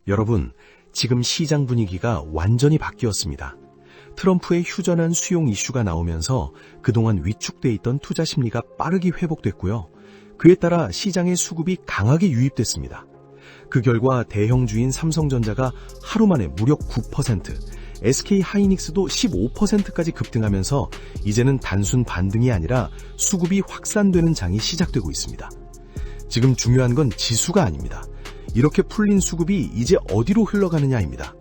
여러분, 지금 시장 분위기가 완전히 바뀌었습니다. 트럼프의 휴전한 수용 이슈가 나오면서 그동안 위축돼 있던 투자 심리가 빠르게 회복됐고요. 그에 따라 시장의 수급이 강하게 유입됐습니다. 그 결과 대형주인 삼성전자가 하루 만에 무려 9%, SK 하이닉스도 15%까지 급등하면서 이제는 단순 반등이 아니라 수급이 확산되는 장이 시작되고 있습니다. 지금 중요한 건 지수가 아닙니다. 이렇게 풀린 수급이 이제 어디로 흘러가느냐입니다.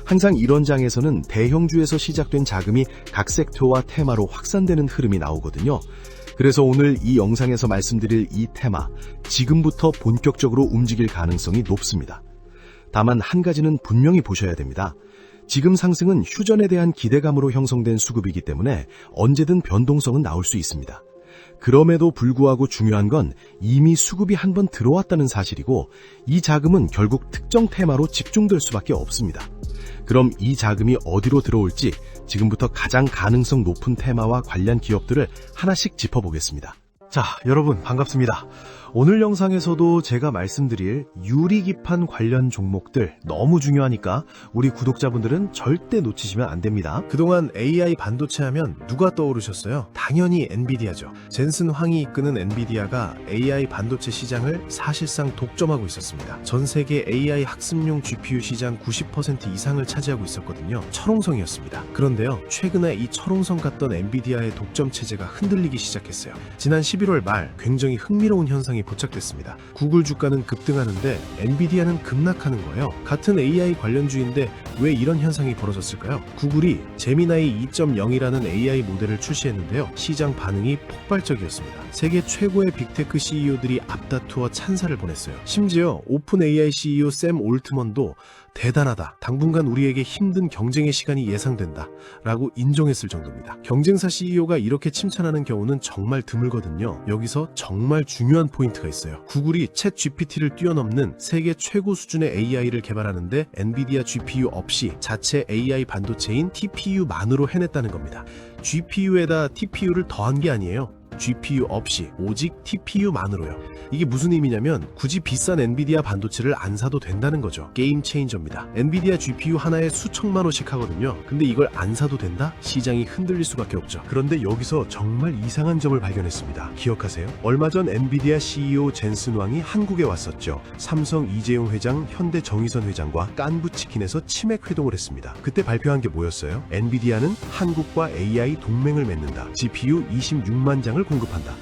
항상 이런 장에서는 대형주에서 시작된 자금이 각 섹터와 테마로 확산되는 흐름이 나오거든요. 그래서 오늘 이 영상에서 말씀드릴 이 테마, 지금부터 본격적으로 움직일 가능성이 높습니다. 다만 한 가지는 분명히 보셔야 됩니다. 지금 상승은 휴전에 대한 기대감으로 형성된 수급이기 때문에 언제든 변동성은 나올 수 있습니다. 그럼에도 불구하고 중요한 건 이미 수급이 한번 들어왔다는 사실이고 이 자금은 결국 특정 테마로 집중될 수밖에 없습니다. 그럼 이 자금이 어디로 들어올지 지금부터 가장 가능성 높은 테마와 관련 기업들을 하나씩 짚어보겠습니다. 자, 여러분 반갑습니다. 오늘 영상에서도 제가 말씀드릴 유리기판 관련 종목들 너무 중요하니까 우리 구독자분들은 절대 놓치시면 안 됩니다. 그동안 AI 반도체 하면 누가 떠오르셨어요? 당연히 엔비디아죠. 젠슨 황이 이끄는 엔비디아가 AI 반도체 시장을 사실상 독점하고 있었습니다. 전 세계 AI 학습용 GPU 시장 90% 이상을 차지하고 있었거든요. 철옹성이었습니다. 그런데요, 최근에 이 철옹성 같던 엔비디아의 독점 체제가 흔들리기 시작했어요. 지난 11월 말 굉장히 흥미로운 현상이 포착됐습니다. 구글 주가는 급등하는데 엔비디아는 급락하는 거예요. 같은 AI 관련주인데 왜 이런 현상이 벌어졌을까요? 구글이 제미나이 2.0이라는 AI 모델을 출시했는데요. 시장 반응이 폭발적이었습니다. 세계 최고의 빅테크 CEO들이 앞다투어 찬사를 보냈어요. 심지어 오픈 AI CEO 샘 올트먼도 대단하다, 당분간 우리에게 힘든 경쟁의 시간이 예상된다 라고 인정했을 정도입니다. 경쟁사 CEO가 이렇게 칭찬하는 경우는 정말 드물거든요. 여기서 정말 중요한 포인트가 있어요. 구글이 챗 GPT를 뛰어넘는 세계 최고 수준의 AI를 개발하는데 엔비디아 GPU 없이 자체 AI 반도체인 TPU만으로 해냈다는 겁니다. GPU에다 TPU를 더한 게 아니에요. GPU 없이 오직 TPU만으로요. 이게 무슨 의미냐면 굳이 비싼 엔비디아 반도체를 안 사도 된다는 거죠. 게임 체인저입니다. 엔비디아 GPU 하나에 수천만 원씩 하거든요. 근데 이걸 안 사도 된다? 시장이 흔들릴 수밖에 없죠. 그런데 여기서 정말 이상한 점을 발견했습니다. 기억하세요? 얼마 전 엔비디아 CEO 젠슨 왕이 한국에 왔었죠. 삼성 이재용 회장, 현대 정의선 회장과 깐부치킨에서 치맥 회동을 했습니다. 그때 발표한 게 뭐였어요? 엔비디아는 한국과 AI 동맹을 맺는다. GPU 26만 장을 공급한다.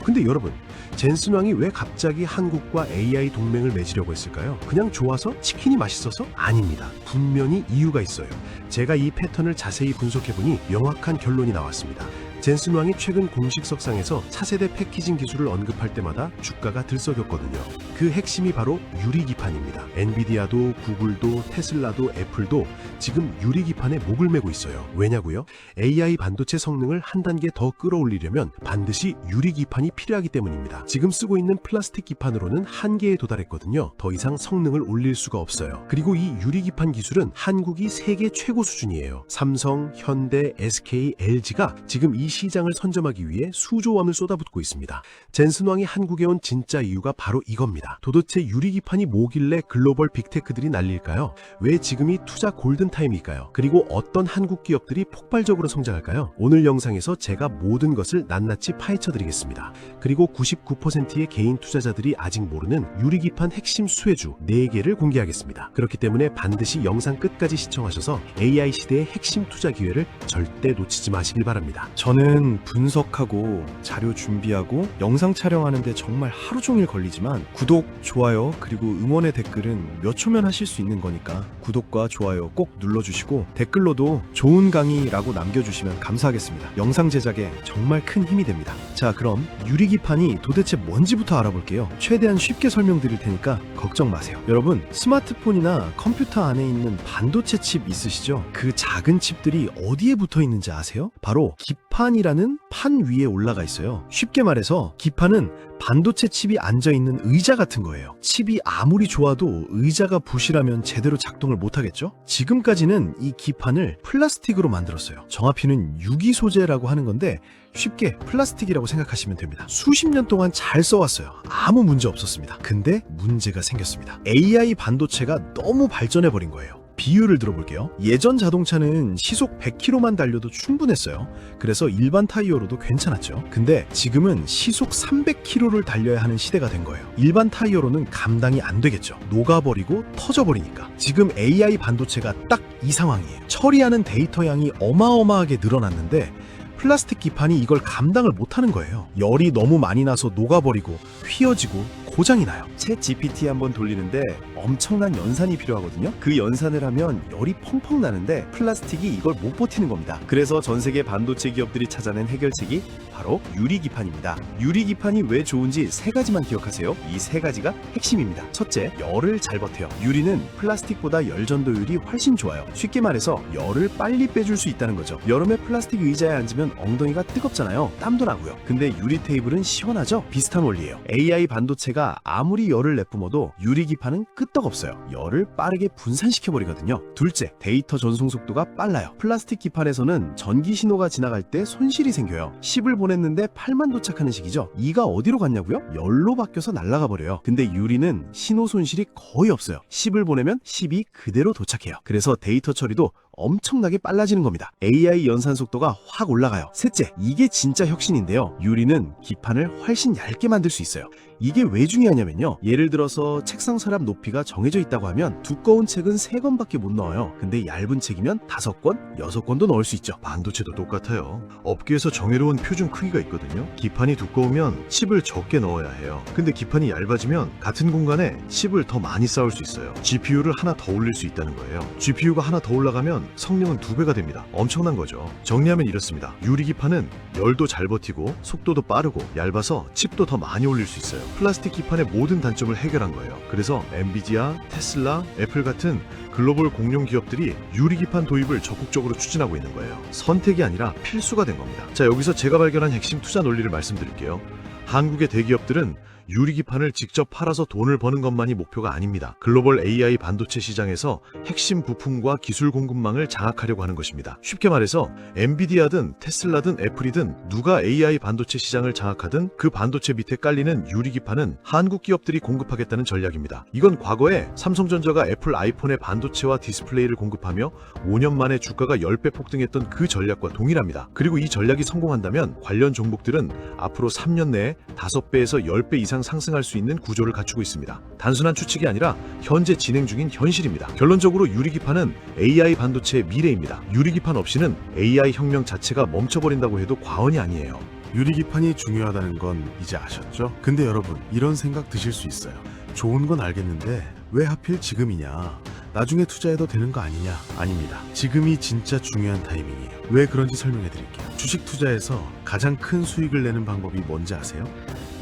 근데 여러분, 젠슨 왕이 왜 갑자기 한국과 AI 동맹을 맺으려고 했을까요? 그냥 좋아서? 치킨이 맛있어서? 아닙니다. 분명히 이유가 있어요. 제가 이 패턴을 자세히 분석해보니 명확한 결론이 나왔습니다. 젠슨 왕이 최근 공식 석상에서 차세대 패키징 기술을 언급할 때마다 주가가 들썩였거든요. 그 핵심이 바로 유리기판입니다. 엔비디아도 구글도 테슬라도 애플도 지금 유리기판에 목을 메고 있어요. 왜냐고요? AI 반도체 성능을 한 단계 더 끌어올리려면 반드시 유리기판이 필요하기 때문입니다. 지금 쓰고 있는 플라스틱 기판으로는 한계에 도달했거든요. 더 이상 성능을 올릴 수가 없어요. 그리고 이 유리기판 기술은 한국이 세계 최고 수준이에요. 삼성, 현대, SK, LG가 지금 이 시장을 선점하기 위해 수조 원을 쏟아붓고 있습니다. 젠슨 왕이 한국에 온 진짜 이유가 바로 이겁니다. 도대체 유리기판이 뭐길래 글로벌 빅테크들이 날릴까요? 왜 지금이 투자 골든타임일까요? 그리고 어떤 한국 기업들이 폭발적으로 성장할까요? 오늘 영상에서 제가 모든 것을 낱낱이 파헤쳐드리겠습니다. 그리고 99%의 개인 투자자들이 아직 모르는 유리기판 핵심 수혜주 4개를 공개하겠습니다. 그렇기 때문에 반드시 영상 끝까지 시청하셔서 AI 시대의 핵심 투자 기회를 절대 놓치지 마시길 바랍니다. 저는 분석하고 자료 준비하고 영상 촬영하는데 정말 하루 종일 걸리지만 구독, 좋아요, 그리고 응원의 댓글은 몇 초면 하실 수 있는 거니까 구독과 좋아요 꼭 눌러주시고 댓글로도 좋은 강의라고 남겨주시면 감사하겠습니다. 영상 제작에 정말 큰 힘이 됩니다. 자, 그럼 유리기판이 도대체 뭔지부터 알아볼게요. 최대한 쉽게 설명드릴 테니까 걱정 마세요. 여러분, 스마트폰이나 컴퓨터 안에 있는 반도체 칩 있으시죠? 그 작은 칩들이 어디에 붙어 있는지 아세요? 바로 기판 기판이라는 판 위에 올라가 있어요. 쉽게 말해서 기판은 반도체 칩이 앉아있는 의자 같은 거예요. 칩이 아무리 좋아도 의자가 부실하면 제대로 작동을 못하겠죠? 지금까지는 이 기판을 플라스틱으로 만들었어요. 정확히는 유기 소재라고 하는 건데 쉽게 플라스틱이라고 생각하시면 됩니다. 수십 년 동안 잘 써왔어요. 아무 문제 없었습니다. 근데 문제가 생겼습니다. AI 반도체가 너무 발전해버린 거예요. 비유를 들어볼게요. 예전 자동차는 시속 100km만 달려도 충분했어요. 그래서 일반 타이어로도 괜찮았죠. 근데 지금은 시속 300km를 달려야 하는 시대가 된 거예요. 일반 타이어로는 감당이 안 되겠죠. 녹아버리고 터져버리니까. 지금 AI 반도체가 딱 이 상황이에요. 처리하는 데이터 양이 어마어마하게 늘어났는데 플라스틱 기판이 이걸 감당을 못하는 거예요. 열이 너무 많이 나서 녹아버리고 휘어지고 고장이 나요. 챗 GPT 한번 돌리는데 엄청난 연산이 필요하거든요. 그 연산을 하면 열이 펑펑 나는데 플라스틱이 이걸 못 버티는 겁니다. 그래서 전 세계 반도체 기업들이 찾아낸 해결책이 바로 유리기판입니다. 유리기판이 왜 좋은지 세 가지만 기억하세요. 이 세 가지가 핵심입니다. 첫째, 열을 잘 버텨요. 유리는 플라스틱보다 열 전도율이 훨씬 좋아요. 쉽게 말해서 열을 빨리 빼줄 수 있다는 거죠. 여름에 플라스틱 의자에 앉으면 엉덩이가 뜨겁잖아요. 땀도 나고요. 근데 유리 테이블은 시원하죠? 비슷한 원리예요. AI 반도체가 아무리 열을 내뿜어도 유리기판은 끄떡없어요. 열을 빠르게 분산시켜버리거든요. 둘째, 데이터 전송 속도가 빨라요. 플라스틱 기판에서는 전기 신호가 지나갈 때 손실이 생겨요. 10을 보냈는데 8만 도착하는 식이죠. 이가 어디로 갔냐고요? 열로 바뀌어서 날아가 버려요. 근데 유리는 신호 손실이 거의 없어요. 10을 보내면 10이 그대로 도착해요. 그래서 데이터 처리도 엄청나게 빨라지는 겁니다. AI 연산 속도가 확 올라가요. 셋째, 이게 진짜 혁신인데요. 유리는 기판을 훨씬 얇게 만들 수 있어요. 이게 왜 중요하냐면요. 예를 들어서 책상 서랍 높이가 정해져 있다고 하면 두꺼운 책은 3권밖에 못 넣어요. 근데 얇은 책이면 5권, 6권도 넣을 수 있죠. 반도체도 똑같아요. 업계에서 정해놓은 표준 크기가 있거든요. 기판이 두꺼우면 칩을 적게 넣어야 해요. 근데 기판이 얇아지면 같은 공간에 칩을 더 많이 쌓을 수 있어요. GPU를 하나 더 올릴 수 있다는 거예요. GPU가 하나 더 올라가면 성능은 2배가 됩니다. 엄청난 거죠. 정리하면 이렇습니다. 유리기판은 열도 잘 버티고 속도도 빠르고 얇아서 칩도 더 많이 올릴 수 있어요. 플라스틱 기판의 모든 단점을 해결한 거예요. 그래서 엔비디아, 테슬라, 애플 같은 글로벌 공룡 기업들이 유리기판 도입을 적극적으로 추진하고 있는 거예요. 선택이 아니라 필수가 된 겁니다. 자, 여기서 제가 발견한 핵심 투자 논리를 말씀드릴게요. 한국의 대기업들은 유리기판을 직접 팔아서 돈을 버는 것만이 목표가 아닙니다. 글로벌 AI 반도체 시장에서 핵심 부품과 기술 공급망을 장악하려고 하는 것입니다. 쉽게 말해서 엔비디아든 테슬라든 애플이든 누가 AI 반도체 시장을 장악하든 그 반도체 밑에 깔리는 유리기판은 한국 기업들이 공급하겠다는 전략입니다. 이건 과거에 삼성전자가 애플 아이폰의 반도체와 디스플레이를 공급하며 5년 만에 주가가 10배 폭등했던 그 전략과 동일합니다. 그리고 이 전략이 성공한다면 관련 종목들은 앞으로 3년 내에 5배에서 10배 이상 상승할 수 있는 구조를 갖추고 있습니다. 단순한 추측이 아니라 현재 진행 중인 현실입니다. 결론적으로 유리기판은 AI 반도체의 미래입니다. 유리기판 없이는 AI 혁명 자체가 멈춰버린다고 해도 과언이 아니에요. 유리기판이 중요하다는 건 이제 아셨죠? 근데 여러분, 이런 생각 드실 수 있어요. 좋은 건 알겠는데 왜 하필 지금이냐? 나중에 투자해도 되는 거 아니냐? 아닙니다. 지금이 진짜 중요한 타이밍이에요. 왜 그런지 설명해 드릴게요. 주식 투자에서 가장 큰 수익을 내는 방법이 뭔지 아세요?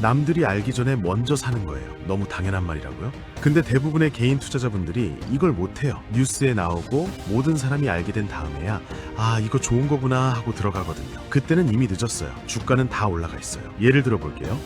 남들이 알기 전에 먼저 사는 거예요. 너무 당연한 말이라고요? 근데 대부분의 개인 투자자분들이 이걸 못해요. 뉴스에 나오고 모든 사람이 알게 된 다음에야 아, 이거 좋은 거구나 하고 들어가거든요. 그때는 이미 늦었어요. 주가는 다 올라가 있어요. 예를 들어 볼게요.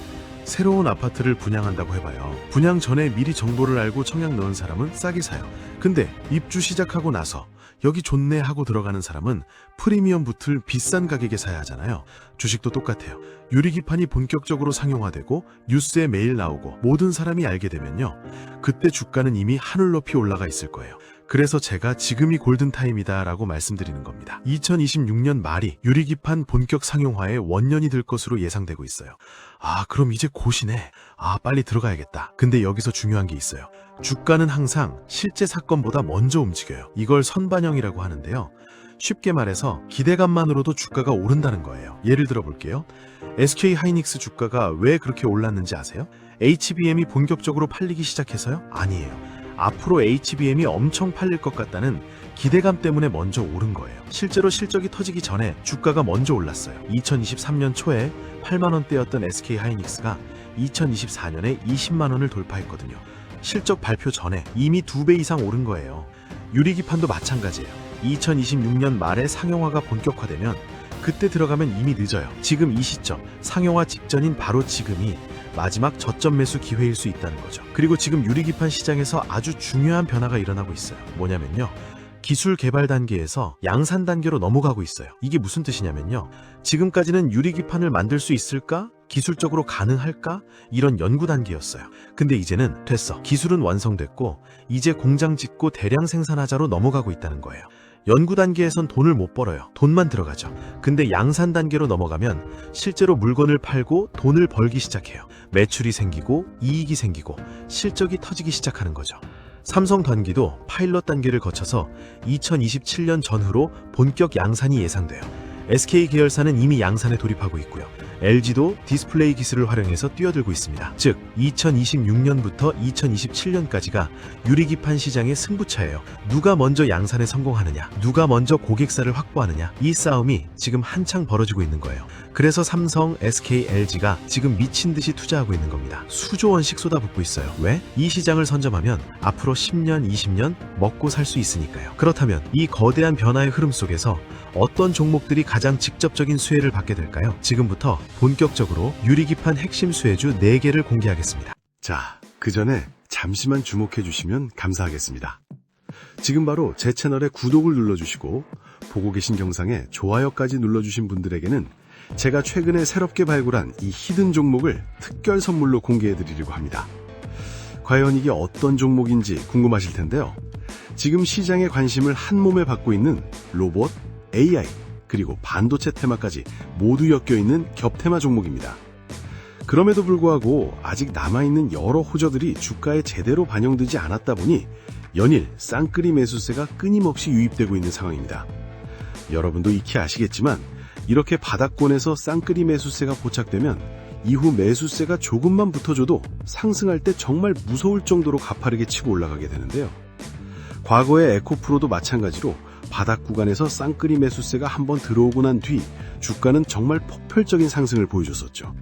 새로운 아파트를 분양한다고 해봐요. 분양 전에 미리 정보를 알고 청약 넣은 사람은 싸게 사요. 근데 입주 시작하고 나서 여기 좋네 하고 들어가는 사람은 프리미엄 붙을 비싼 가격에 사야 하잖아요. 주식도 똑같아요. 유리기판이 본격적으로 상용화되고 뉴스에 매일 나오고 모든 사람이 알게 되면요. 그때 주가는 이미 하늘 높이 올라가 있을 거예요. 그래서 제가 지금이 골든타임이다 라고 말씀드리는 겁니다. 2026년 말이 유리기판 본격 상용화의 원년이 될 것으로 예상되고 있어요. 아, 그럼 이제 곧이네. 아, 빨리 들어가야겠다. 근데 여기서 중요한 게 있어요. 주가는 항상 실제 사건보다 먼저 움직여요. 이걸 선반영이라고 하는데요. 쉽게 말해서 기대감만으로도 주가가 오른다는 거예요. 예를 들어 볼게요. SK 하이닉스 주가가 왜 그렇게 올랐는지 아세요? HBM이 본격적으로 팔리기 시작해서요? 아니에요. 앞으로 HBM이 엄청 팔릴 것 같다는 기대감 때문에 먼저 오른 거예요. 실제로 실적이 터지기 전에 주가가 먼저 올랐어요. 2023년 초에 8만 원대였던 SK 하이닉스가 2024년에 20만 원을 돌파했거든요. 실적 발표 전에 이미 2배 이상 오른 거예요. 유리기판도 마찬가지예요. 2026년 말에 상용화가 본격화되면 그때 들어가면 이미 늦어요. 지금 이 시점, 상용화 직전인 바로 지금이 마지막 저점 매수 기회일 수 있다는 거죠. 그리고 지금 유리기판 시장에서 아주 중요한 변화가 일어나고 있어요. 뭐냐면요. 기술 개발 단계에서 양산 단계로 넘어가고 있어요. 이게 무슨 뜻이냐면요. 지금까지는 유리기판을 만들 수 있을까? 기술적으로 가능할까? 이런 연구 단계였어요. 근데 이제는 됐어. 기술은 완성됐고 이제 공장 짓고 대량 생산하자로 넘어가고 있다는 거예요. 연구 단계에선 돈을 못 벌어요. 돈만 들어가죠. 근데 양산 단계로 넘어가면 실제로 물건을 팔고 돈을 벌기 시작해요. 매출이 생기고 이익이 생기고 실적이 터지기 시작하는 거죠. 삼성 단기도 파일럿 단계를 거쳐서 2027년 전후로 본격 양산이 예상돼요. SK 계열사는 이미 양산에 돌입하고 있고요. LG도 디스플레이 기술을 활용해서 뛰어들고 있습니다. 즉 2026년부터 2027년까지가 유리기판 시장의 승부차예요. 누가 먼저 양산에 성공하느냐, 누가 먼저 고객사를 확보하느냐, 이 싸움이 지금 한창 벌어지고 있는 거예요. 그래서 삼성, SK, LG가 지금 미친 듯이 투자하고 있는 겁니다. 수조 원씩 쏟아붓고 있어요. 왜? 이 시장을 선점하면 앞으로 10년, 20년 먹고 살 수 있으니까요. 그렇다면 이 거대한 변화의 흐름 속에서 어떤 종목들이 가장 직접적인 수혜를 받게 될까요? 지금부터 본격적으로 유리기판 핵심 수혜주 4개를 공개하겠습니다. 자, 그 전에 잠시만 주목해 주시면 감사하겠습니다. 지금 바로 제 채널에 구독을 눌러주시고 보고 계신 영상에 좋아요까지 눌러주신 분들에게는 제가 최근에 새롭게 발굴한 이 히든 종목을 특별 선물로 공개해 드리려고 합니다. 과연 이게 어떤 종목인지 궁금하실 텐데요. 지금 시장의 관심을 한 몸에 받고 있는 로봇, AI, 그리고 반도체 테마까지 모두 엮여있는 겹테마 종목입니다. 그럼에도 불구하고 아직 남아있는 여러 호재들이 주가에 제대로 반영되지 않았다 보니 연일 쌍끌이 매수세가 끊임없이 유입되고 있는 상황입니다. 여러분도 익히 아시겠지만 이렇게 바닥권에서 쌍끌이 매수세가 포착되면 이후 매수세가 조금만 붙어줘도 상승할 때 정말 무서울 정도로 가파르게 치고 올라가게 되는데요. 과거의 에코프로도 마찬가지로 바닥 구간에서 쌍끌이 매수세가 한번 들어오고 난 뒤 주가는 정말 폭발적인 상승을 보여줬었죠.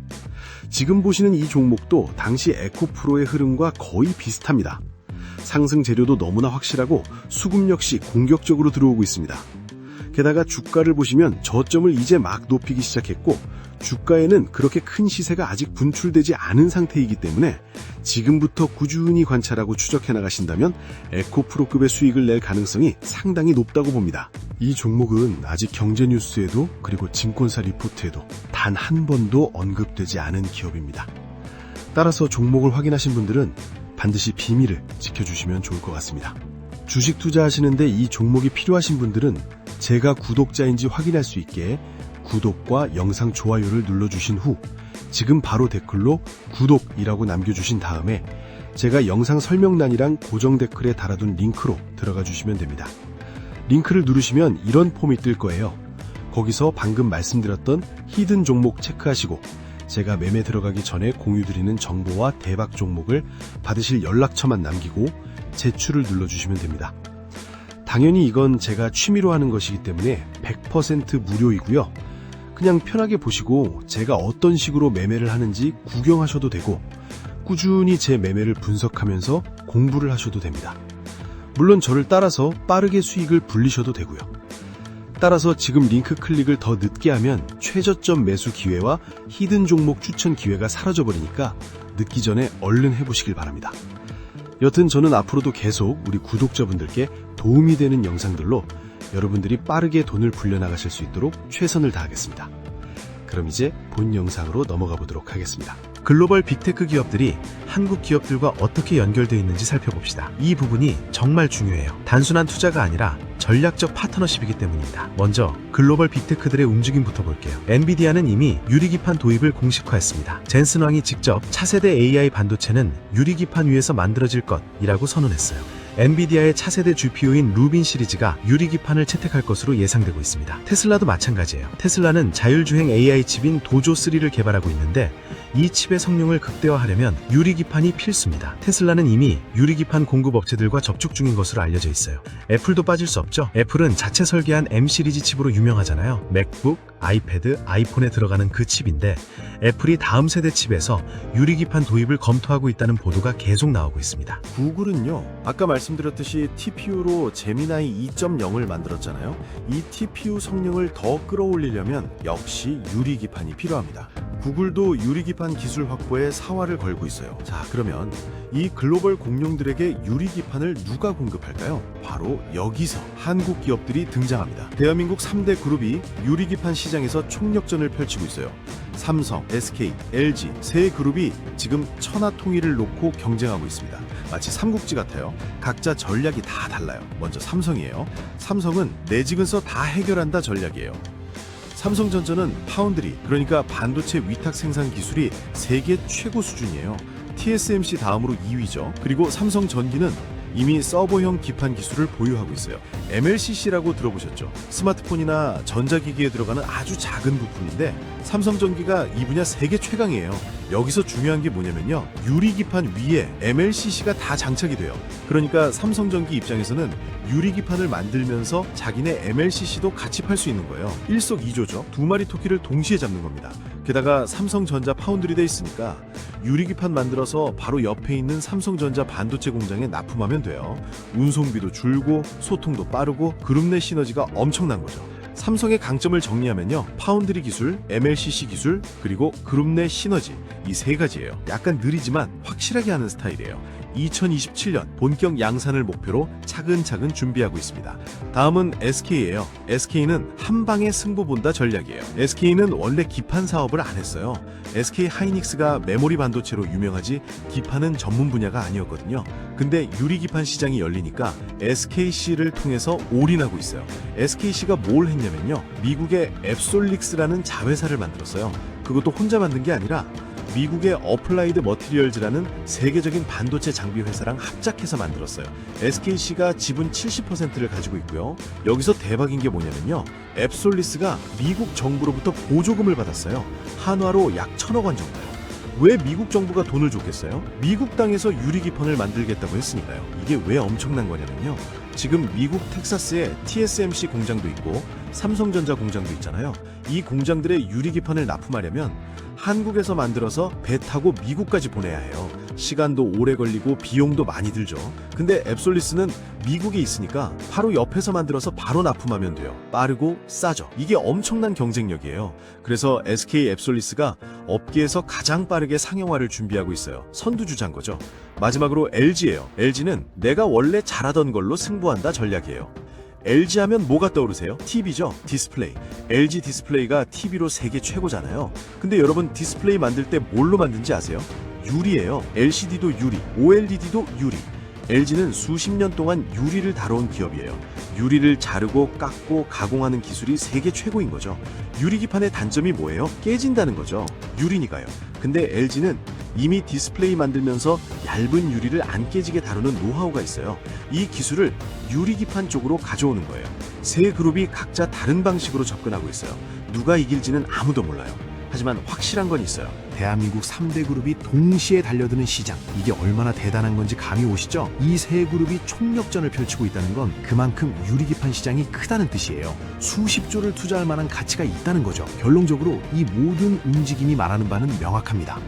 지금 보시는 이 종목도 당시 에코프로의 흐름과 거의 비슷합니다. 상승 재료도 너무나 확실하고 수급 역시 공격적으로 들어오고 있습니다. 게다가 주가를 보시면 저점을 이제 막 높이기 시작했고 주가에는 그렇게 큰 시세가 아직 분출되지 않은 상태이기 때문에 지금부터 꾸준히 관찰하고 추적해 나가신다면 에코프로급의 수익을 낼 가능성이 상당히 높다고 봅니다. 이 종목은 아직 경제 뉴스에도 그리고 증권사 리포트에도 단 한 번도 언급되지 않은 기업입니다. 따라서 종목을 확인하신 분들은 반드시 비밀을 지켜주시면 좋을 것 같습니다. 주식 투자하시는데 이 종목이 필요하신 분들은 제가 구독자인지 확인할 수 있게 구독과 영상 좋아요를 눌러주신 후 지금 바로 댓글로 구독이라고 남겨주신 다음에 제가 영상 설명란이랑 고정 댓글에 달아둔 링크로 들어가 주시면 됩니다. 링크를 누르시면 이런 폼이 뜰 거예요. 거기서 방금 말씀드렸던 히든 종목 체크하시고 제가 매매 들어가기 전에 공유드리는 정보와 대박 종목을 받으실 연락처만 남기고 제출을 눌러주시면 됩니다. 당연히 이건 제가 취미로 하는 것이기 때문에 100% 무료이고요. 그냥 편하게 보시고 제가 어떤 식으로 매매를 하는지 구경하셔도 되고 꾸준히 제 매매를 분석하면서 공부를 하셔도 됩니다. 물론 저를 따라서 빠르게 수익을 불리셔도 되고요. 따라서 지금 링크 클릭을 더 늦게 하면 최저점 매수 기회와 히든 종목 추천 기회가 사라져버리니까 늦기 전에 얼른 해보시길 바랍니다. 여튼 저는 앞으로도 계속 우리 구독자분들께 도움이 되는 영상들로 여러분들이 빠르게 돈을 불려나가실 수 있도록 최선을 다하겠습니다. 그럼 이제 본 영상으로 넘어가 보도록 하겠습니다. 글로벌 빅테크 기업들이 한국 기업들과 어떻게 연결되어 있는지 살펴봅시다. 이 부분이 정말 중요해요. 단순한 투자가 아니라 전략적 파트너십이기 때문입니다. 먼저 글로벌 빅테크들의 움직임부터 볼게요. 엔비디아는 이미 유리기판 도입을 공식화했습니다. 젠슨 왕이 직접 차세대 AI 반도체는 유리기판 위에서 만들어질 것이라고 선언했어요. 엔비디아의 차세대 GPU인 루빈 시리즈가 유리기판을 채택할 것으로 예상되고 있습니다. 테슬라도 마찬가지예요. 테슬라는 자율주행 AI 칩인 도조3를 개발하고 있는데 이 칩의 성능을 극대화하려면 유리기판이 필수입니다. 테슬라는 이미 유리기판 공급 업체들과 접촉 중인 것으로 알려져 있어요. 애플도 빠질 수 없죠. 애플은 자체 설계한 M 시리즈 칩으로 유명하잖아요. 맥북, 아이패드, 아이폰에 들어가는 그 칩인데 애플이 다음 세대 칩에서 유리기판 도입을 검토하고 있다는 보도가 계속 나오고 있습니다. 구글은요, 아까 말씀드렸듯이 TPU로 제미나이 2.0을 만들었잖아요. 이 TPU 성능을 더 끌어올리려면 역시 유리기판이 필요합니다. 구글도 유리기판 기술 확보에 사활을 걸고 있어요. 자, 그러면 이 글로벌 공룡들에게 유리기판을 누가 공급할까요? 바로 여기서 한국 기업들이 등장합니다. 대한민국 3대 그룹이 유리기판 시장에서 총력전을 펼치고 있어요. 삼성, SK, LG 세 그룹이 지금 천하통일을 놓고 경쟁하고 있습니다. 마치 삼국지 같아요. 각자 전략이 다 달라요. 먼저 삼성이에요. 삼성은 내 집에서 다 해결한다 전략이에요. 삼성전자는 파운드리, 그러니까 반도체 위탁 생산 기술이 세계 최고 수준이에요. TSMC 다음으로 2위죠. 그리고 삼성전기는 이미 서버형 기판 기술을 보유하고 있어요. MLCC라고 들어보셨죠? 스마트폰이나 전자기기에 들어가는 아주 작은 부품인데 삼성전기가 이 분야 세계 최강이에요. 여기서 중요한 게 뭐냐면요, 유리기판 위에 MLCC가 다 장착이 돼요. 그러니까 삼성전기 입장에서는 유리기판을 만들면서 자기네 MLCC도 같이 팔 수 있는 거예요. 일석이조죠. 두 마리 토끼를 동시에 잡는 겁니다. 게다가 삼성전자 파운드리 돼 있으니까 유리기판 만들어서 바로 옆에 있는 삼성전자 반도체 공장에 납품하면 돼요. 운송비도 줄고 소통도 빠르고 그룹 내 시너지가 엄청난 거죠. 삼성의 강점을 정리하면요, 파운드리 기술, MLCC 기술, 그리고 그룹 내 시너지, 이 세 가지예요. 약간 느리지만 확실하게 하는 스타일이에요. 2027년 본격 양산을 목표로 차근차근 준비하고 있습니다. 다음은 SK예요. SK는 한 방에 승부 본다 전략이에요. SK는 원래 기판 사업을 안 했어요. SK 하이닉스가 메모리 반도체로 유명하지 기판은 전문 분야가 아니었거든요. 근데 유리기판 시장이 열리니까 SKC를 통해서 올인하고 있어요. SKC가 뭘 했냐면요, 미국의 앱솔릭스라는 자회사를 만들었어요. 그것도 혼자 만든 게 아니라 미국의 어플라이드 머티리얼즈라는 세계적인 반도체 장비 회사랑 합작해서 만들었어요. SKC가 지분 70%를 가지고 있고요. 여기서 대박인 게 뭐냐면요, 앱솔리스가 미국 정부로부터 보조금을 받았어요. 한화로 약 1,000억 원 정도요. 왜 미국 정부가 돈을 줬겠어요? 미국 땅에서 유리기판을 만들겠다고 했으니까요. 이게 왜 엄청난 거냐면요, 지금 미국 텍사스에 TSMC 공장도 있고 삼성전자 공장도 있잖아요. 이 공장들의 유리기판을 납품하려면 한국에서 만들어서 배 타고 미국까지 보내야 해요. 시간도 오래 걸리고 비용도 많이 들죠. 근데 앱솔리스는 미국에 있으니까 바로 옆에서 만들어서 바로 납품하면 돼요. 빠르고 싸죠. 이게 엄청난 경쟁력이에요. 그래서 SK 앱솔리스가 업계에서 가장 빠르게 상용화를 준비하고 있어요. 선두주자인 거죠. 마지막으로 LG예요. LG는 내가 원래 잘하던 걸로 승부한다 전략이에요. LG 하면 뭐가 떠오르세요? TV죠. 디스플레이. LG 디스플레이가 TV로 세계 최고잖아요. 근데 여러분, 디스플레이 만들 때 뭘로 만든지 아세요? 유리예요. LCD도 유리, OLED도 유리. LG는 수십 년 동안 유리를 다뤄온 기업이에요. 유리를 자르고 깎고 가공하는 기술이 세계 최고인 거죠. 유리기판의 단점이 뭐예요? 깨진다는 거죠. 유리니까요. 근데 LG는 이미 디스플레이 만들면서 얇은 유리를 안 깨지게 다루는 노하우가 있어요. 이 기술을 유리기판 쪽으로 가져오는 거예요. 세 그룹이 각자 다른 방식으로 접근하고 있어요. 누가 이길지는 아무도 몰라요. 하지만 확실한 건 있어요. 대한민국 3대 그룹이 동시에 달려드는 시장, 이게 얼마나 대단한 건지 감이 오시죠? 이 세 그룹이 총력전을 펼치고 있다는 건 그만큼 유리기판 시장이 크다는 뜻이에요. 수십조를 투자할 만한 가치가 있다는 거죠. 결론적으로 이 모든 움직임이 말하는 바는 명확합니다.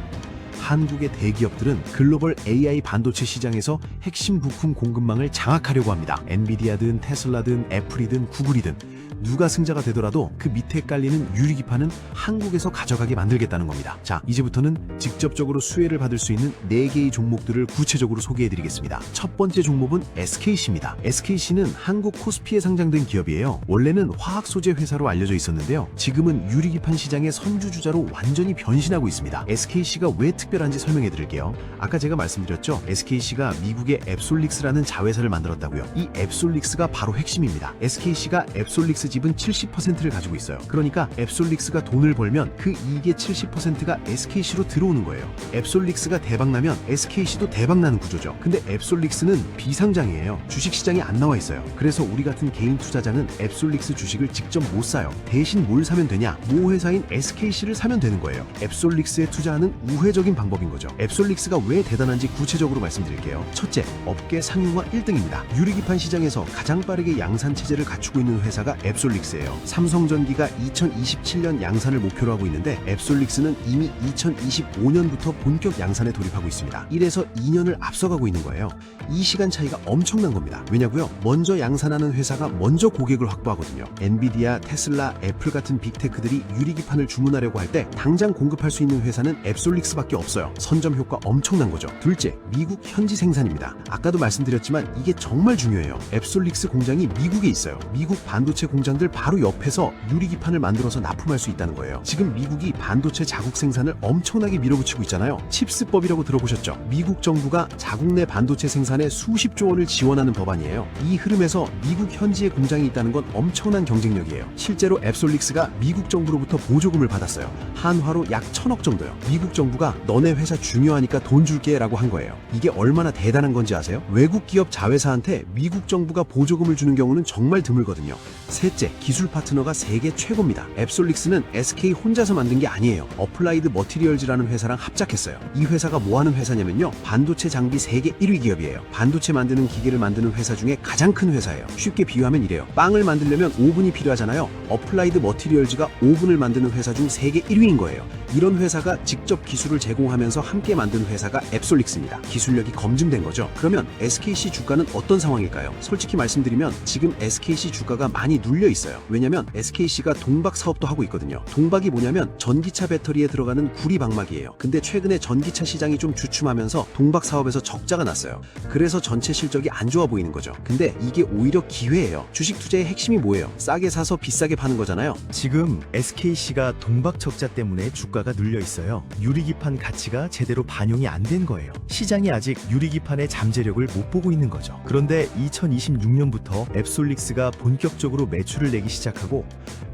한국의 대기업들은 글로벌 AI 반도체 시장에서 핵심 부품 공급망을 장악하려고 합니다. 엔비디아든 테슬라든 애플이든 구글이든 누가 승자가 되더라도 그 밑에 깔리는 유리기판은 한국에서 가져가게 만들겠다는 겁니다. 자, 이제부터는 직접적으로 수혜를 받을 수 있는 4개의 종목들을 구체적으로 소개해드리겠습니다. 첫 번째 종목은 SKC입니다. SKC는 한국 코스피에 상장된 기업이에요. 원래는 화학소재 회사로 알려져 있었는데요. 지금은 유리기판 시장의 선두주자로 완전히 변신하고 있습니다. SKC가 왜 특별한지 설명해드릴게요. 아까 제가 말씀드렸죠. SKC가 미국의 앱솔릭스라는 자회사를 만들었다고요. 이 앱솔릭스가 바로 핵심입니다. SKC가 앱솔릭스 지분 70%를 가지고 있어요. 그러니까 앱솔릭스가 돈을 벌면 그 이익의 70%가 SKC로 들어오는 거예요. 앱솔릭스가 대박나면 SKC도 대박나는 구조죠. 근데 앱솔릭스는 비상장이에요. 주식시장에 안 나와 있어요. 그래서 우리 같은 개인 투자자는 앱솔릭스 주식을 직접 못 사요. 대신 뭘 사면 되냐? 모 회사인 SKC를 사면 되는 거예요. 앱솔릭스에 투자하는 우회적인 방법인 거죠. 앱솔릭스가 왜 대단한지 구체적으로 말씀드릴게요. 첫째, 업계 상용화 1등입니다. 유리기판 시장에서 가장 빠르게 양산 체제를 갖추고 있는 회사가 앱솔릭스입니다. 앱솔릭스예요. 삼성전기가 2027년 양산을 목표로 하고 있는데 앱솔릭스는 이미 2025년부터 본격 양산에 돌입하고 있습니다. 1에서 2년을 앞서가고 있는 거예요. 이 시간 차이가 엄청난 겁니다. 왜냐고요? 먼저 양산하는 회사가 먼저 고객을 확보하거든요. 엔비디아, 테슬라, 애플 같은 빅테크들이 유리기판을 주문하려고 할 때 당장 공급할 수 있는 회사는 앱솔릭스밖에 없어요. 선점 효과 엄청난 거죠. 둘째, 미국 현지 생산입니다. 아까도 말씀드렸지만 이게 정말 중요해요. 앱솔릭스 공장이 미국에 있어요. 미국 반도체 공장들 바로 옆에서 유리기판을 만들어서 납품할 수 있다는 거예요. 지금 미국이 반도체 자국 생산을 엄청나게 밀어붙이고 있잖아요. 칩스법이라고 들어보셨죠? 미국 정부가 자국 내 반도체 생산에 수십조 원을 지원하는 법안이에요. 이 흐름에서 미국 현지에 공장이 있다는 건 엄청난 경쟁력이에요. 실제로 앱솔릭스가 미국 정부로부터 보조금을 받았어요. 한화로 약 1,000억 정도요. 미국 정부가 너네 회사 중요하니까 돈 줄게 라고 한 거예요. 이게 얼마나 대단한 건지 아세요? 외국 기업 자회사한테 미국 정부가 보조금을 주는 경우는 정말 드물거든요. 셋째, 기술 파트너가 세계 최고입니다. 앱솔릭스는 SK 혼자서 만든 게 아니에요. 어플라이드 머티리얼즈라는 회사랑 합작했어요. 이 회사가 뭐 하는 회사냐면요, 반도체 장비 세계 1위 기업이에요. 반도체 만드는 기계를 만드는 회사 중에 가장 큰 회사예요. 쉽게 비유하면 이래요. 빵을 만들려면 오븐이 필요하잖아요. 어플라이드 머티리얼즈가 오븐을 만드는 회사 중 세계 1위인 거예요. 이런 회사가 직접 기술을 제공하면서 함께 만든 회사가 앱솔릭스입니다. 기술력이 검증된 거죠. 그러면 SKC 주가는 어떤 상황일까요? 솔직히 말씀드리면 지금 SKC 주가가 많이 눌려 있어요. 왜냐면 SKC가 동박 사업도 하고 있거든요. 동박이 뭐냐면 전기차 배터리에 들어가는 구리방막이에요. 근데 최근에 전기차 시장이 좀 주춤하면서 동박 사업에서 적자가 났어요. 그래서 전체 실적이 안 좋아 보이는 거죠. 근데 이게 오히려 기회예요. 주식 투자의 핵심이 뭐예요? 싸게 사서 비싸게 파는 거잖아요. 지금 SKC가 동박 적자 때문에 주가가 눌려 있어요. 유리기판 가치가 제대로 반영이 안 된 거예요. 시장이 아직 유리기판의 잠재력을 못 보고 있는 거죠. 그런데 2026년부터 앱솔릭스가 본격적으로 매출을 내기 시작하고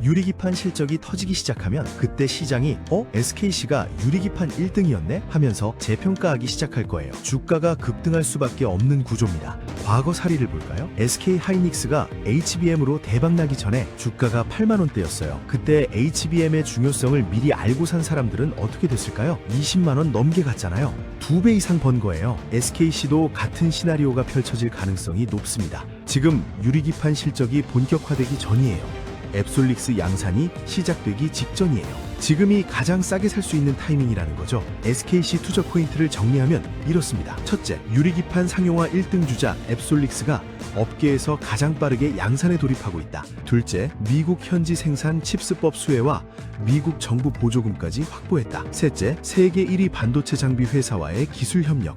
유리기판 실적이 터지기 시작하면 그때 시장이 SKC가 유리기판 1등이었네? 하면서 재평가하기 시작할 거예요. 주가가 급등할 수밖에 없는 구조입니다. 과거 사례를 볼까요? SK 하이닉스가 HBM으로 대박나기 전에 주가가 8만 원대였어요. 그때 HBM의 중요성을 미리 알고 산 사람들은 어떻게 됐을까요? 20만 원 넘게 갔잖아요. 2배 이상 번 거예요. SKC도 같은 시나리오가 펼쳐질 가능성이 높습니다. 지금 유리기판 실적이 본격화되기 전이에요. 앱솔릭스 양산이 시작되기 직전이에요. 지금이 가장 싸게 살 수 있는 타이밍이라는 거죠. SKC 투자 포인트를 정리하면 이렇습니다. 첫째, 유리기판 상용화 1등 주자 앱솔릭스가 업계에서 가장 빠르게 양산에 돌입하고 있다. 둘째, 미국 현지 생산 칩스법 수혜와 미국 정부 보조금까지 확보했다. 셋째, 세계 1위 반도체 장비 회사와의 기술 협력.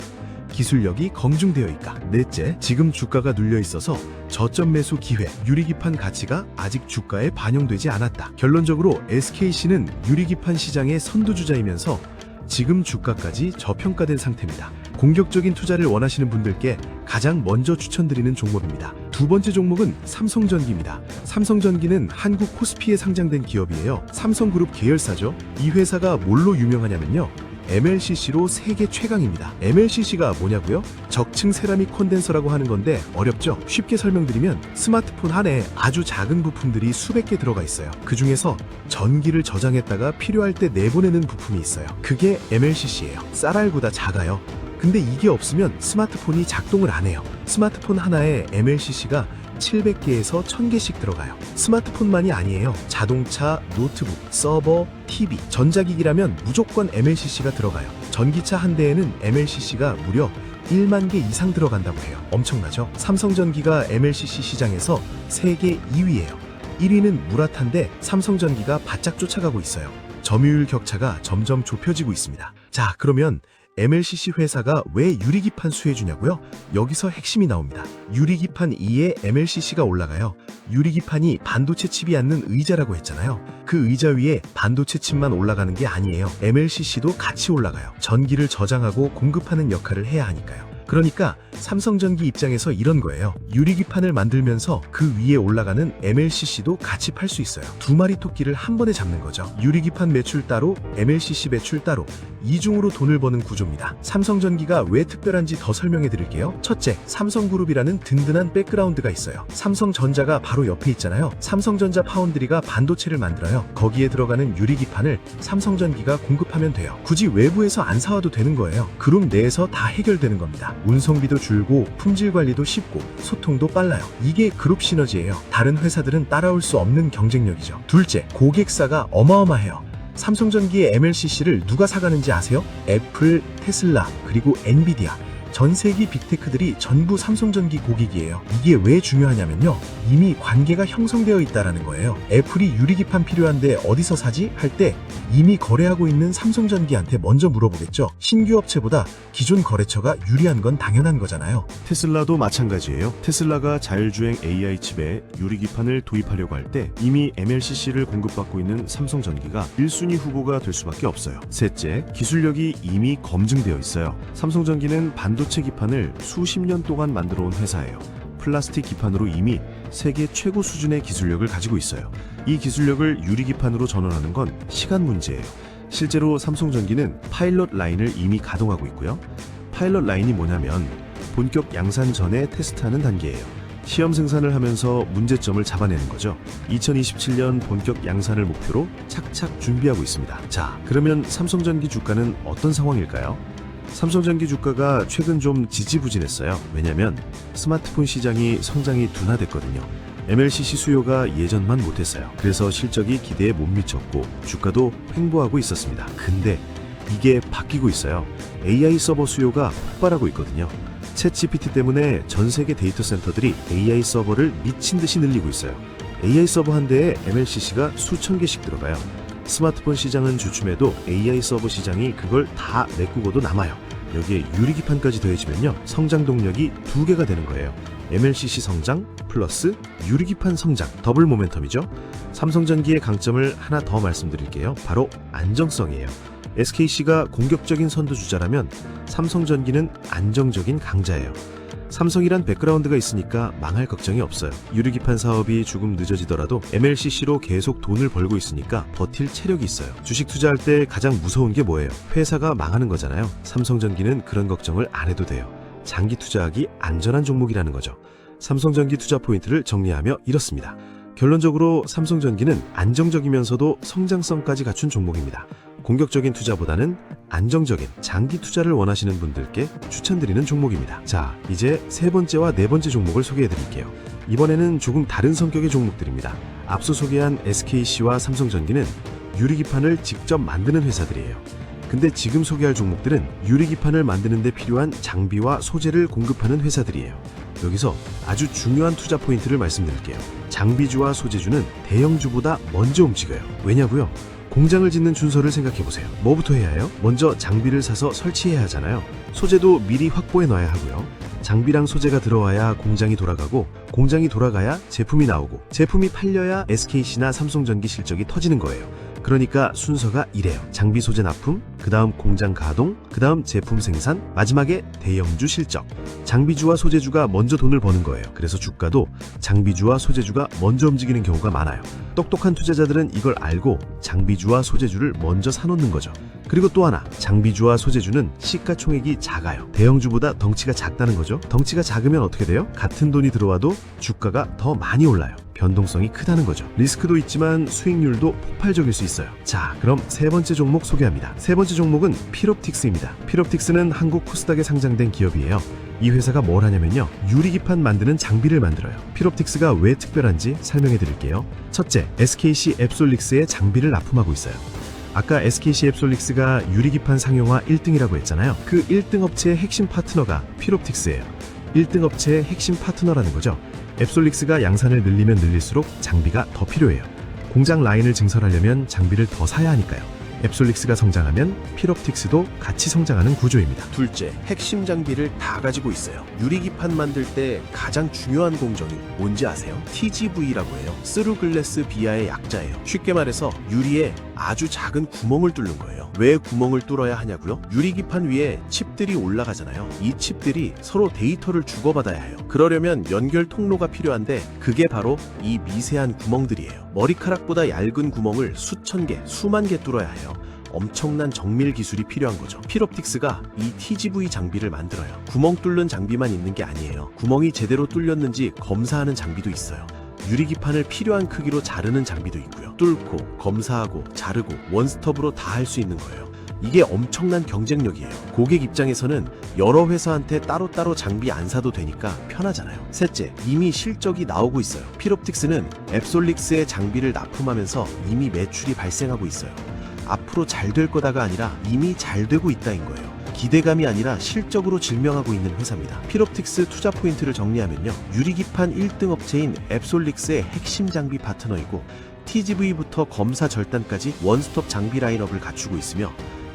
기술력이 검증되어 있다. 넷째, 지금 주가가 눌려 있어서 저점 매수 기회, 유리기판 가치가 아직 주가에 반영되지 않았다. 결론적으로 SKC는 유리기판 시장의 선두주자이면서 지금 주가까지 저평가된 상태입니다. 공격적인 투자를 원하시는 분들께 가장 먼저 추천드리는 종목입니다. 두 번째 종목은 삼성전기입니다. 삼성전기는 한국 코스피에 상장된 기업이에요. 삼성그룹 계열사죠. 이 회사가 뭘로 유명하냐면요, MLCC로 세계 최강입니다. MLCC가 뭐냐고요? 적층 세라믹 콘덴서라고 하는 건데 어렵죠? 쉽게 설명드리면 스마트폰 안에 아주 작은 부품들이 수백 개 들어가 있어요. 그 중에서 전기를 저장했다가 필요할 때 내보내는 부품이 있어요. 그게 MLCC예요. 쌀알보다 작아요. 근데 이게 없으면 스마트폰이 작동을 안 해요. 스마트폰 하나에 MLCC가 700개에서 1000개씩 들어가요. 스마트폰만이 아니에요. 자동차, 노트북, 서버, TV, 전자기기라면 무조건 MLCC가 들어가요. 전기차 한 대에는 MLCC가 무려 1만 개 이상 들어간다고 해요. 엄청나죠? 삼성전기가 MLCC 시장에서 세계 2위예요. 1위는 무라타인데 삼성전기가 바짝 쫓아가고 있어요. 점유율 격차가 점점 좁혀지고 있습니다. 자, 그러면 MLCC 회사가 왜 유리기판 수혜주냐고요? 여기서 핵심이 나옵니다. 유리기판 2에 MLCC가 올라가요. 유리기판이 반도체 칩이 앉는 의자라고 했잖아요. 그 의자 위에 반도체 칩만 올라가는 게 아니에요. MLCC도 같이 올라가요. 전기를 저장하고 공급하는 역할을 해야 하니까요. 그러니까 삼성전기 입장에서 이런 거예요. 유리기판을 만들면서 그 위에 올라가는 MLCC도 같이 팔 수 있어요. 두 마리 토끼를 한 번에 잡는 거죠. 유리기판 매출 따로, MLCC 매출 따로, 이중으로 돈을 버는 구조입니다. 삼성전기가 왜 특별한지 더 설명해 드릴게요. 첫째, 삼성그룹이라는 든든한 백그라운드가 있어요. 삼성전자가 바로 옆에 있잖아요. 삼성전자 파운드리가 반도체를 만들어요. 거기에 들어가는 유리기판을 삼성전기가 공급하면 돼요. 굳이 외부에서 안 사와도 되는 거예요. 그룹 내에서 다 해결되는 겁니다. 운송비도 줄고 품질 관리도 쉽고 소통도 빨라요. 이게 그룹 시너지예요. 다른 회사들은 따라올 수 없는 경쟁력이죠. 둘째, 고객사가 어마어마해요. 삼성전기의 MLCC를 누가 사가는지 아세요? 애플, 테슬라, 그리고 엔비디아. 전 세계 빅테크들이 전부 삼성전기 고객이에요. 이게 왜 중요하냐면요. 이미 관계가 형성되어 있다라는 거예요. 애플이 유리기판 필요한데 어디서 사지? 할 때 이미 거래하고 있는 삼성전기한테 먼저 물어보겠죠. 신규 업체보다 기존 거래처가 유리한 건 당연한 거잖아요. 테슬라도 마찬가지예요. 테슬라가 자율주행 AI 칩에 유리기판을 도입하려고 할 때 이미 MLCC를 공급받고 있는 삼성전기가 1순위 후보가 될 수밖에 없어요. 셋째, 기술력이 이미 검증되어 있어요. 삼성전기는 반도체 기판을 수십 년 동안 만들어 온 회사예요. 플라스틱 기판으로 이미 세계 최고 수준의 기술력을 가지고 있어요. 이 기술력을 유리기판으로 전환하는 건 시간 문제예요. 실제로 삼성전기는 파일럿 라인을 이미 가동하고 있고요. 파일럿 라인이 뭐냐면 본격 양산 전에 테스트하는 단계예요. 시험 생산을 하면서 문제점을 잡아내는 거죠. 2027년 본격 양산을 목표로 착착 준비하고 있습니다. 자, 그러면 삼성전기 주가는 어떤 상황일까요? 삼성전기 주가가 최근 좀 지지부진했어요. 왜냐면 스마트폰 시장이 성장이 둔화됐거든요. MLCC 수요가 예전만 못했어요. 그래서 실적이 기대에 못 미쳤고 주가도 횡보하고 있었습니다. 근데 이게 바뀌고 있어요. AI 서버 수요가 폭발하고 있거든요. 챗 GPT 때문에 전 세계 데이터 센터들이 AI 서버를 미친 듯이 늘리고 있어요. AI 서버 한 대에 MLCC가 수천 개씩 들어가요. 스마트폰 시장은 주춤해도 AI 서버 시장이 그걸 다 메꾸고도 남아요. 여기에 유리기판까지 더해지면요, 성장 동력이 2개가 되는 거예요. MLCC 성장 플러스 유리기판 성장, 더블 모멘텀이죠. 삼성전기의 강점을 하나 더 말씀드릴게요. 바로 안정성이에요. SKC가 공격적인 선두주자라면 삼성전기는 안정적인 강자예요. 삼성이란 백그라운드가 있으니까 망할 걱정이 없어요. 유리기판 사업이 조금 늦어지더라도 MLCC로 계속 돈을 벌고 있으니까 버틸 체력이 있어요. 주식 투자할 때 가장 무서운 게 뭐예요? 회사가 망하는 거잖아요. 삼성전기는 그런 걱정을 안 해도 돼요. 장기 투자하기 안전한 종목이라는 거죠. 삼성전기 투자 포인트를 정리하며 이렇습니다. 결론적으로 삼성전기는 안정적이면서도 성장성까지 갖춘 종목입니다. 공격적인 투자보다는 안정적인 장기 투자를 원하시는 분들께 추천드리는 종목입니다. 자, 이제 세 번째와 네 번째 종목을 소개해 드릴게요. 이번에는 조금 다른 성격의 종목들입니다. 앞서 소개한 SKC와 삼성전기는 유리기판을 직접 만드는 회사들이에요. 근데 지금 소개할 종목들은 유리기판을 만드는 데 필요한 장비와 소재를 공급하는 회사들이에요. 여기서 아주 중요한 투자 포인트를 말씀드릴게요. 장비주와 소재주는 대형주보다 먼저 움직여요. 왜냐고요? 공장을 짓는 준서를 생각해보세요. 뭐부터 해야 해요? 먼저 장비를 사서 설치해야 하잖아요. 소재도 미리 확보해 놔야 하고요. 장비랑 소재가 들어와야 공장이 돌아가고, 공장이 돌아가야 제품이 나오고, 제품이 팔려야 SKC나 삼성전기 실적이 터지는 거예요. 그러니까 순서가 이래요. 장비 소재 납품, 그 다음 공장 가동, 그 다음 제품 생산, 마지막에 대형주 실적. 장비주와 소재주가 먼저 돈을 버는 거예요. 그래서 주가도 장비주와 소재주가 먼저 움직이는 경우가 많아요. 똑똑한 투자자들은 이걸 알고 장비주와 소재주를 먼저 사놓는 거죠. 그리고 또 하나, 장비주와 소재주는 시가총액이 작아요. 대형주보다 덩치가 작다는 거죠. 덩치가 작으면 어떻게 돼요? 같은 돈이 들어와도 주가가 더 많이 올라요. 변동성이 크다는 거죠. 리스크도 있지만 수익률도 폭발적일 수 있어요. 자, 그럼 세 번째 종목 소개합니다. 세 번째 종목은 피롭틱스입니다. 피롭틱스는 한국 코스닥에 상장된 기업이에요. 이 회사가 뭘 하냐면요, 유리기판 만드는 장비를 만들어요. 피롭틱스가 왜 특별한지 설명해 드릴게요. 첫째, SKC 앱솔릭스의 장비를 납품하고 있어요. 아까 SKC 앱솔릭스가 유리기판 상용화 1등이라고 했잖아요. 그 1등 업체의 핵심 파트너가 피롭틱스예요. 1등 업체의 핵심 파트너라는 거죠. 앱솔릭스가 양산을 늘리면 늘릴수록 장비가 더 필요해요. 공장 라인을 증설하려면 장비를 더 사야 하니까요. 앱솔릭스가 성장하면 피롭틱스도 같이 성장하는 구조입니다. 둘째, 핵심 장비를 다 가지고 있어요. 유리기판 만들 때 가장 중요한 공정이 뭔지 아세요? TGV라고 해요. 스루글래스 비아의 약자예요. 쉽게 말해서 유리에 아주 작은 구멍을 뚫는 거예요. 왜 구멍을 뚫어야 하냐고요? 유리기판 위에 칩들이 올라가잖아요. 이 칩들이 서로 데이터를 주고받아야 해요. 그러려면 연결 통로가 필요한데 그게 바로 이 미세한 구멍들이에요. 머리카락보다 얇은 구멍을 수천 개, 수만 개 뚫어야 해요. 엄청난 정밀 기술이 필요한 거죠. 피롭틱스가 이 TGV 장비를 만들어요. 구멍 뚫는 장비만 있는 게 아니에요. 구멍이 제대로 뚫렸는지 검사하는 장비도 있어요. 유리기판을 필요한 크기로 자르는 장비도 있고요. 뚫고, 검사하고, 자르고 원스톱으로 다 할 수 있는 거예요. 이게 엄청난 경쟁력이에요. 고객 입장에서는 여러 회사한테 따로따로 장비 안 사도 되니까 편하잖아요. 셋째, 이미 실적이 나오고 있어요. 필옵틱스는 앱솔릭스의 장비를 납품하면서 이미 매출이 발생하고 있어요. 앞으로 잘 될 거다가 아니라 이미 잘 되고 있다인 거예요. 기대감이 아니라 실적으로 증명하고 있는 회사입니다. 필옵틱스 투자 포인트를 정리하면요. 유리기판 1등 업체인 앱솔릭스의 핵심 장비 파트너이고 TGV부터 검사 절단까지 원스톱 장비 라인업을 갖추고 있으며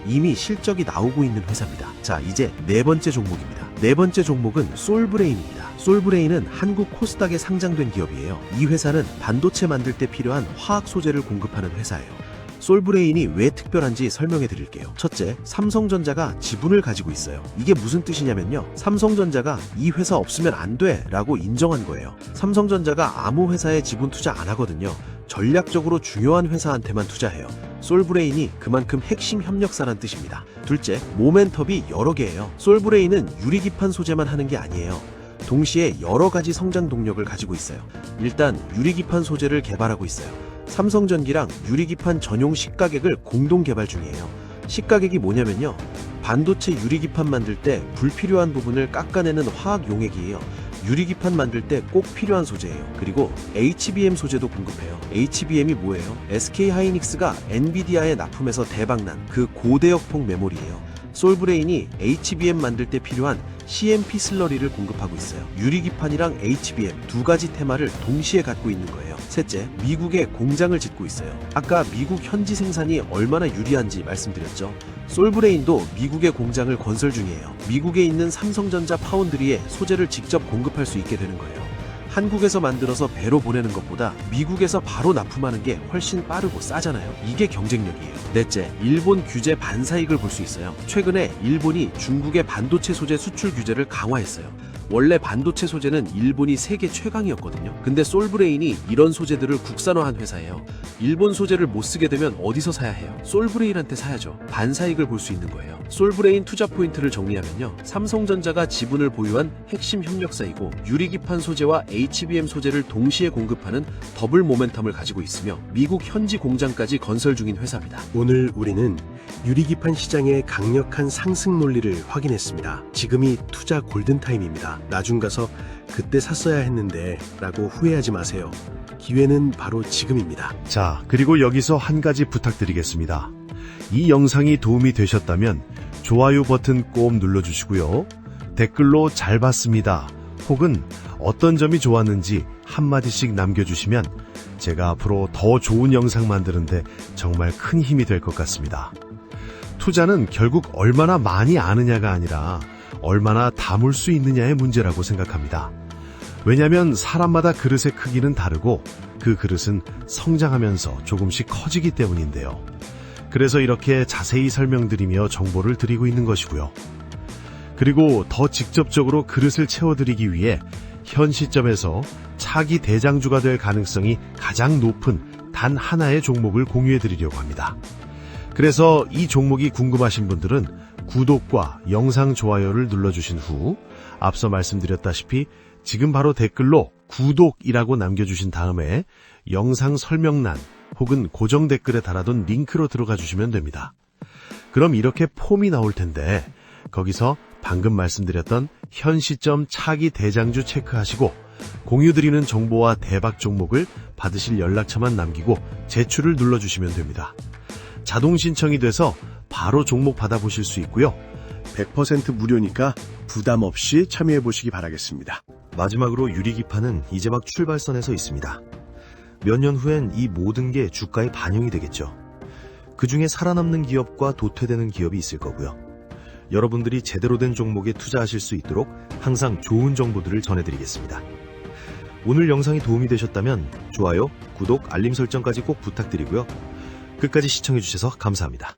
이미 실적이 나오고 있는 회사입니다. 자, 이제 네 번째 종목입니다. 네 번째 종목은 솔브레인입니다. 솔브레인은 한국 코스닥에 상장된 기업이에요. 이 회사는 반도체 만들 때 필요한 화학 소재를 공급하는 회사예요. 솔브레인이 왜 특별한지 설명해 드릴게요. 첫째, 삼성전자가 지분을 가지고 있어요. 이게 무슨 뜻이냐면요. 삼성전자가 이 회사 없으면 안 돼 라고 인정한 거예요. 삼성전자가 아무 회사에 지분 투자 안 하거든요. 전략적으로 중요한 회사한테만 투자해요. 솔브레인이 그만큼 핵심 협력사란 뜻입니다. 둘째, 모멘텀이 여러 개예요. 솔브레인은 유리기판 소재만 하는 게 아니에요. 동시에 여러 가지 성장 동력을 가지고 있어요. 일단 유리기판 소재를 개발하고 있어요. 삼성전기랑 유리기판 전용 식가객을 공동 개발 중이에요. 식가객이 뭐냐면요. 반도체 유리기판 만들 때 불필요한 부분을 깎아내는 화학 용액이에요. 유리기판 만들 때 꼭 필요한 소재예요. 그리고 HBM 소재도 공급해요. HBM이 뭐예요? SK하이닉스가 엔비디아에 납품해서 대박난 그 고대역폭 메모리예요. 솔브레인이 HBM 만들 때 필요한 CMP 슬러리를 공급하고 있어요. 유리기판이랑 HBM 두 가지 테마를 동시에 갖고 있는 거예요. 셋째, 미국에 공장을 짓고 있어요. 아까 미국 현지 생산이 얼마나 유리한지 말씀드렸죠. 솔브레인도 미국의 공장을 건설 중이에요. 미국에 있는 삼성전자 파운드리에 소재를 직접 공급할 수 있게 되는 거예요. 한국에서 만들어서 배로 보내는 것보다 미국에서 바로 납품하는 게 훨씬 빠르고 싸잖아요. 이게 경쟁력이에요. 넷째, 일본 규제 반사익을 볼 수 있어요. 최근에 일본이 중국의 반도체 소재 수출 규제를 강화했어요. 원래 반도체 소재는 일본이 세계 최강이었거든요. 근데 솔브레인이 이런 소재들을 국산화한 회사예요. 일본 소재를 못 쓰게 되면 어디서 사야 해요? 솔브레인한테 사야죠. 반사익을 볼 수 있는 거예요. 솔브레인 투자 포인트를 정리하면요. 삼성전자가 지분을 보유한 핵심 협력사이고 유리기판 소재와 HBM 소재를 동시에 공급하는 더블 모멘텀을 가지고 있으며 미국 현지 공장까지 건설 중인 회사입니다. 오늘 우리는 유리기판 시장의 강력한 상승 논리를 확인했습니다. 지금이 투자 골든타임입니다. 나중 가서 그때 샀어야 했는데 라고 후회하지 마세요. 기회는 바로 지금입니다. 자, 그리고 여기서 한 가지 부탁드리겠습니다. 이 영상이 도움이 되셨다면 좋아요 버튼 꼭 눌러주시고요. 댓글로 잘 봤습니다. 혹은 어떤 점이 좋았는지 한마디씩 남겨주시면 제가 앞으로 더 좋은 영상 만드는데 정말 큰 힘이 될 것 같습니다. 투자는 결국 얼마나 많이 아느냐가 아니라 얼마나 담을 수 있느냐의 문제라고 생각합니다. 왜냐하면 사람마다 그릇의 크기는 다르고 그 그릇은 성장하면서 조금씩 커지기 때문인데요. 그래서 이렇게 자세히 설명드리며 정보를 드리고 있는 것이고요. 그리고 더 직접적으로 그릇을 채워드리기 위해 현 시점에서 차기 대장주가 될 가능성이 가장 높은 단 하나의 종목을 공유해드리려고 합니다. 그래서 이 종목이 궁금하신 분들은 구독과 영상 좋아요를 눌러주신 후 앞서 말씀드렸다시피 지금 바로 댓글로 구독이라고 남겨주신 다음에 영상 설명란 혹은 고정 댓글에 달아둔 링크로 들어가 주시면 됩니다. 그럼 이렇게 폼이 나올 텐데 거기서 방금 말씀드렸던 현 시점 차기 대장주 체크하시고 공유드리는 정보와 대박 종목을 받으실 연락처만 남기고 제출을 눌러주시면 됩니다. 자동 신청이 돼서 바로 종목 받아보실 수 있고요. 100% 무료니까 부담 없이 참여해 보시기 바라겠습니다. 마지막으로 유리기판은 이제 막 출발선에 서 있습니다. 몇 년 후엔 이 모든 게 주가에 반영이 되겠죠. 그 중에 살아남는 기업과 도태되는 기업이 있을 거고요. 여러분들이 제대로 된 종목에 투자하실 수 있도록 항상 좋은 정보들을 전해드리겠습니다. 오늘 영상이 도움이 되셨다면 좋아요, 구독, 알림 설정까지 꼭 부탁드리고요. 끝까지 시청해주셔서 감사합니다.